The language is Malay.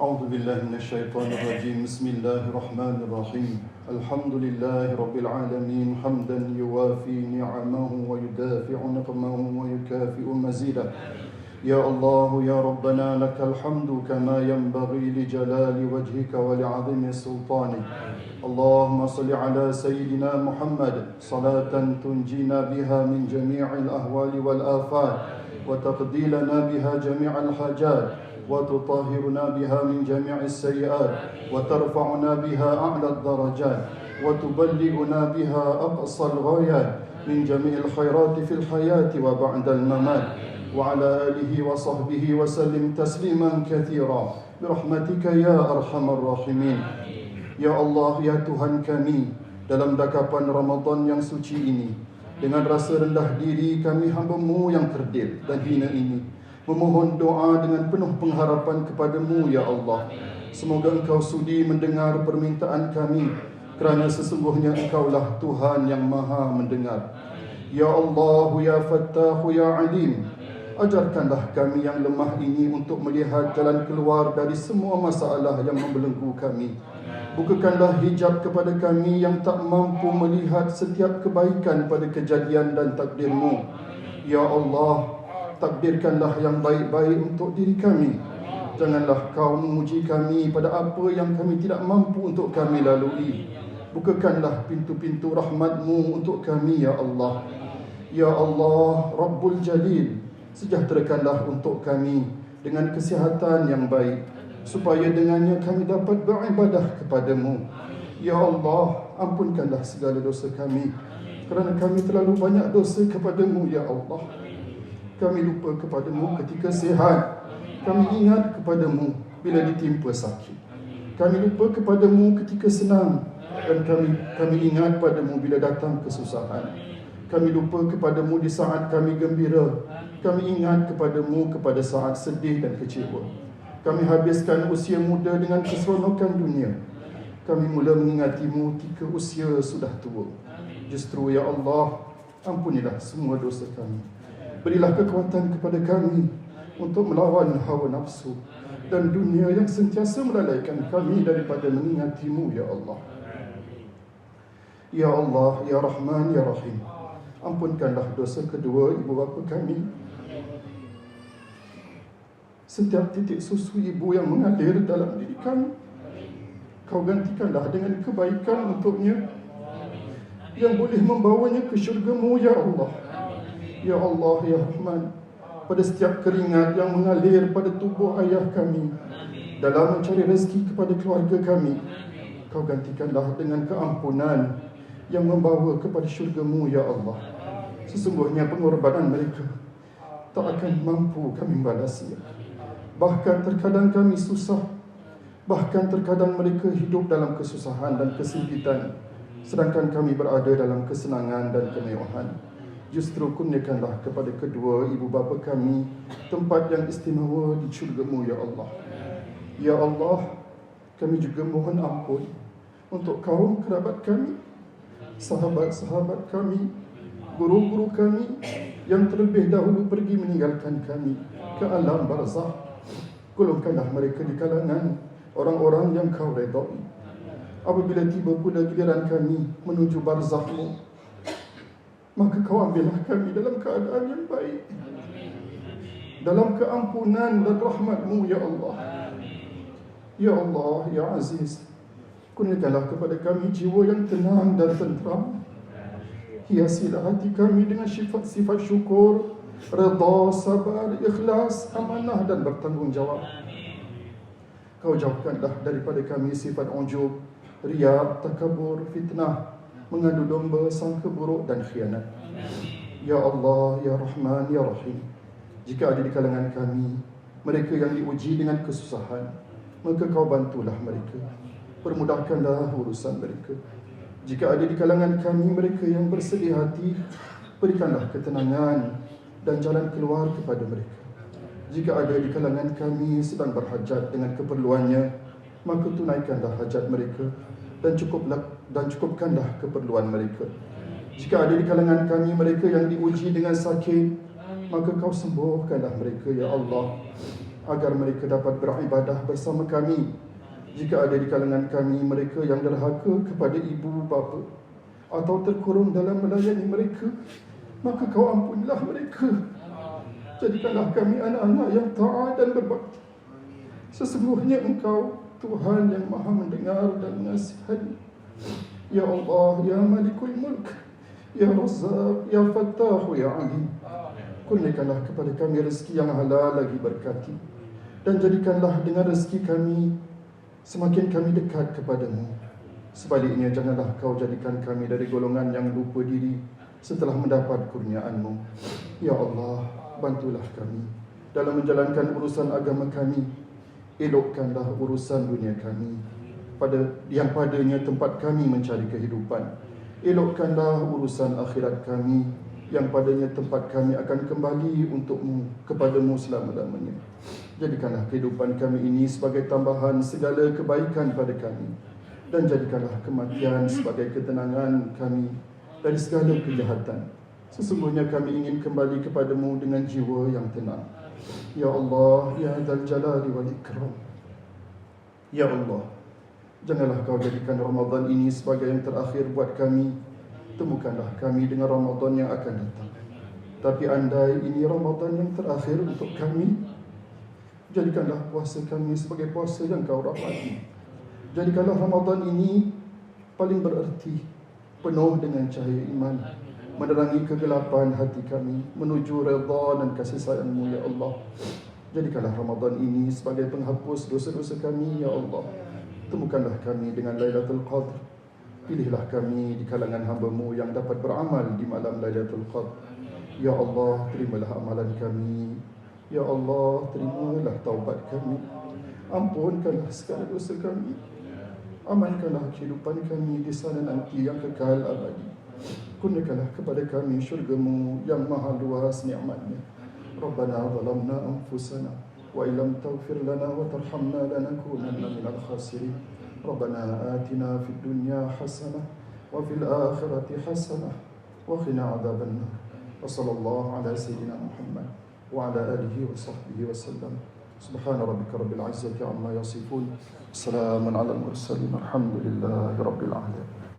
أعوذ بالله من الشيطان الرجيم. بسم الله الرحمن الرحيم. الحمد لله رب العالمين حمدا يوافي نعمه ويدافع نقمه ويكافئ مزيده. يا الله يا ربنا لك الحمد كما ينبغي لجلال وجهك ولعظيم سلطانك. اللهم صل على سيدنا محمد صلاة تنجينا بها من جميع الأهوال والآفات وتقضي لنا بها جميع الحاجات وتطهرنا بها من جميع السيئات وترفعنا بها أعلى الدرجات وتبلغنا بها أقصى الغايات من جميع الخيرات في الحياة وبعد الممات وعلى آله وصحبه وسلم تسليما كثيرا برحمتك يا أرحم الراحمين. Ya Allah, ya Tuhan kami, dalam dakapan Ramadan yang suci ini, dengan rasa rendah diri kami hamba-Mu yang kerdil dan hina ini, memohon doa dengan penuh pengharapan kepada-Mu, ya Allah. Semoga Engkau sudi mendengar permintaan kami, kerana sesungguhnya Engkaulah Tuhan yang maha mendengar. Ya Allah, ya Fattah, ya Alim, ajarkanlah kami yang lemah ini untuk melihat jalan keluar dari semua masalah yang membelenggu kami. Bukakanlah hijab kepada kami yang tak mampu melihat setiap kebaikan pada kejadian dan takdir-Mu. Ya Allah, takdirkanlah yang baik-baik untuk diri kami. Janganlah Kau menguji kami pada apa yang kami tidak mampu untuk kami lalui. Bukakanlah pintu-pintu rahmat-Mu untuk kami, Ya Allah. Ya Allah, Rabbul Jalil, sejahterakanlah untuk kami dengan kesihatan yang baik, supaya dengannya kami dapat beribadah kepada-Mu. Ya Allah, ampunkanlah segala dosa kami, kerana kami terlalu banyak dosa kepada-Mu, Ya Allah. Kami lupa kepada-Mu ketika sihat, kami ingat kepada-Mu bila ditimpa sakit. Kami lupa kepada-Mu ketika senang, dan kami ingat pada-Mu bila datang kesusahan. Kami lupa kepada-Mu di saat kami gembira, kami ingat kepada-Mu kepada saat sedih dan kecewa. Kami habiskan usia muda dengan keseronokan dunia. Kami mula mengingati-Mu ketika usia sudah tua. Justru, Ya Allah, ampunilah semua dosa kami. Berilah kekuatan kepada kami untuk melawan hawa nafsu dan dunia yang sentiasa melalaikan kami daripada mengingati-Mu, Ya Allah. Ya Allah, Ya Rahman, Ya Rahim, ampunkanlah dosa kedua ibu bapa kami. Setiap titik susu ibu yang mengalir dalam diri kami, Kau gantikanlah dengan kebaikan untuknya, yang boleh membawanya ke syurga-Mu, Ya Allah. Ya Allah, Ya Rahman, pada setiap keringat yang mengalir pada tubuh ayah kami dalam mencari rezeki kepada keluarga kami, Kau gantikanlah dengan keampunan yang membawa kepada syurga-Mu, Ya Allah. Sesungguhnya pengorbanan mereka tak akan mampu kami balasnya. Bahkan terkadang kami susah, bahkan terkadang mereka hidup dalam kesusahan dan kesempitan, sedangkan kami berada dalam kesenangan dan kemewahan. Justru kurniakanlah kepada kedua ibu bapa kami tempat yang istimewa di syurga-Mu, Ya Allah. Ya Allah, kami juga mohon ampun untuk kaum kerabat kami, sahabat-sahabat kami, guru-guru kami yang terlebih dahulu pergi meninggalkan kami ke alam barzakh. Golongkanlah mereka di kalangan orang-orang yang Kau redai. Apabila tiba pula giliran kami menuju barzakh-Mu, maka Kau ambillah kami dalam keadaan yang baik, dalam keampunan dan rahmat-Mu, Ya Allah. Ya Allah, Ya Aziz, kurniakanlah kepada kami jiwa yang tenang dan tenteram. Hiasilah hati kami dengan sifat-sifat syukur, redha, sabar, ikhlas, amanah dan bertanggungjawab. Kau jauhkanlah daripada kami sifat ujub, riya, takabur, fitnah, mengadu domba, sangka buruk dan khianat. Ya Allah, Ya Rahman, Ya Rahim, jika ada di kalangan kami mereka yang diuji dengan kesusahan, maka Kau bantulah mereka, permudahkanlah urusan mereka. Jika ada di kalangan kami mereka yang bersedih hati, berikanlah ketenangan dan jalan keluar kepada mereka. Jika ada di kalangan kami sedang berhajat dengan keperluannya, maka tunaikanlah hajat mereka dan cukupkanlah keperluan mereka. Jika ada di kalangan kami mereka yang diuji dengan sakit, maka Kau sembuhkanlah mereka, Ya Allah. agar mereka dapat beribadah bersama kami. Jika ada di kalangan kami mereka yang derhaka kepada ibu bapa atau terkurung dalam melayani mereka, maka kau ampunilah mereka. Jadikanlah kami anak-anak yang taat dan berbakti. Sesungguhnya Engkau Tuhan yang Maha mendengar dan mengasihani. Ya Allah, Ya Malikul Mulk, Ya Razzaq, Ya Fattah, Ya Alim. Kurniakanlah kepada kami rezeki yang halal lagi berkati, dan jadikanlah dengan rezeki kami semakin kami dekat kepadamu. Sebaliknya janganlah kau jadikan kami dari golongan yang lupa diri setelah mendapat kurniaan-Mu. Ya Allah, bantulah kami dalam menjalankan urusan agama kami. Elokkanlah urusan dunia kami, yang padanya tempat kami mencari kehidupan. Elokkanlah urusan akhirat kami, yang padanya tempat kami akan kembali untukmu, kepadamu selama-lamanya. Jadikanlah kehidupan kami ini sebagai tambahan segala kebaikan pada kami, dan jadikanlah kematian sebagai ketenangan kami dari segala kejahatan. Sesungguhnya kami ingin kembali kepadamu dengan jiwa yang tenang. Ya Allah, Ya Dzal Jalali wal Ikram. Ya Allah, janganlah kau jadikan Ramadan ini sebagai yang terakhir buat kami. Temukanlah kami dengan Ramadan yang akan datang. Tapi andai ini Ramadan yang terakhir untuk kami, jadikanlah puasa kami sebagai puasa yang kau rahmati. Jadikanlah Ramadan ini paling bererti, penuh dengan cahaya iman, menerangi kegelapan hati kami menuju redha dan kasih sayang-Mu, Ya Allah. Jadikanlah Ramadan ini sebagai penghapus dosa-dosa kami, Ya Allah. Temukanlah kami dengan Lailatul Qadr. Pilihlah kami di kalangan hamba-Mu yang dapat beramal di malam Lailatul Qadr. Ya Allah, terimalah amalan kami. Ya Allah, terimalah taubat kami. Ampunkanlah segala dosa kami. Amankanlah kehidupan kami di sana nanti yang kekal abadi. Kurniakanlah kepada kami syurga-Mu yang maha luas nikmatnya. Rabbana zalamna anfusana wa illam taghfir lana wa tarhamna lanakunanna minal khasirin. Rabbana atina fid dunya hasanah wa fil akhirati hasanah wa qina adzabannar. Wa sallallahu ala sayyidina Muhammad wa ala alihi wa sahbihi wa sallam. Subhana rabbika rabbil izzati amma yasifun. Salamun ala al mursalin. Alhamdulillahi rabbil alamin.